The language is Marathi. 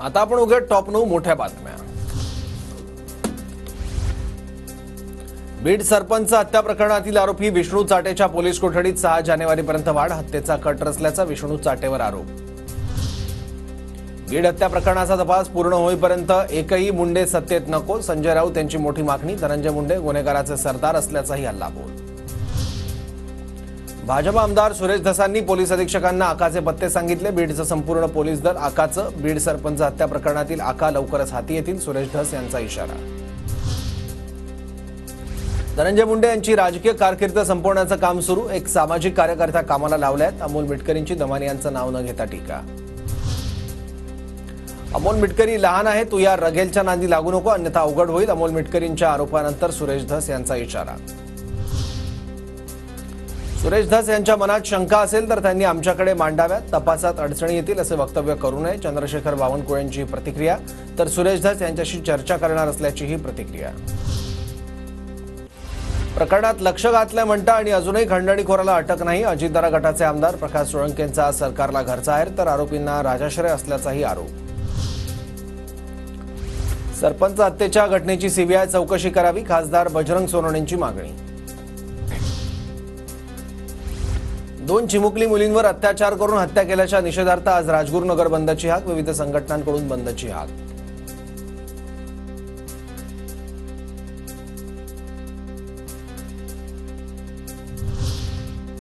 आता आपण उघड टॉप 9 मोठ्या बातम्या। बीड सरपंच हत्या प्रकरणातील आरोपी विष्णू चाटेच्या पोलीस कोठडीत 6 जानेवारीपर्यंत वाढ, हत्येचा कट रचल्याचा विष्णू चाटेवर आरोप। बीड हत्या प्रकरणाचा तपास पूर्ण होईपर्यंत एकही मुंडे सत्तेत नको, संजय राऊत यांची मोठी मागणी। धनंजय मुंडे गुन्हेगाराचे सरदार असल्याचाही हल्लाबोल। भाजप आमदार सुरेश धसांनी पोलीस अधीक्षकांना आकाचे पत्ते सांगितले। बीडचं संपूर्ण पोलीस दल आकाचं। बीड सरपंच हत्या प्रकरणातील आका लवकरच हाती येतील, सुरेश धस यांचा इशारा। धनंजय मुंडे यांची राजकीय कारकीर्द संपवण्याचं काम सुरू, एक सामाजिक कार्यकर्ता कामाला लावल्यात। अमोल मिटकरींची दमानी यांचं नाव न घेता टीका। अमोल मिटकरी लहान आहे, तू या रघेलच्या नांदी लागू नको, अन्यथा अवघड होईल। अमोल मिटकरींच्या आरोपानंतर सुरेश धस यांचा इशारा। सुरेश धस यांच्या मनात शंका असेल तर त्यांनी आमच्याकडे मांडाव्यात, तपासात अडचणी येतील असे वक्तव्य करू नये। चंद्रशेखर बावनकुळेंची प्रतिक्रिया, तर सुरेश धस यांच्याशी चर्चा करणार असल्याचीही प्रतिक्रिया। प्रकरणात लक्ष घातलंय म्हणता आणि अजूनही खंडणीखोराला अटक नाही। अजितदादा गटाचे आमदार प्रकाश सोळंकेंचा सरकारला घरचा आहेर, तर आरोपींना राजाश्रय असल्याचाही आरोप। सरपंच हत्येच्या घटनेची सीबीआय चौकशी करावी, खासदार बजरंग सोनवणेंची मागणी। 2 चिमुकली मुलींवर अत्याचार करून हत्या केल्याच्या निषेधार्थ आज राजगुरुनगर बंदची हाक, विविध संघटनांकडून बंदची हाक।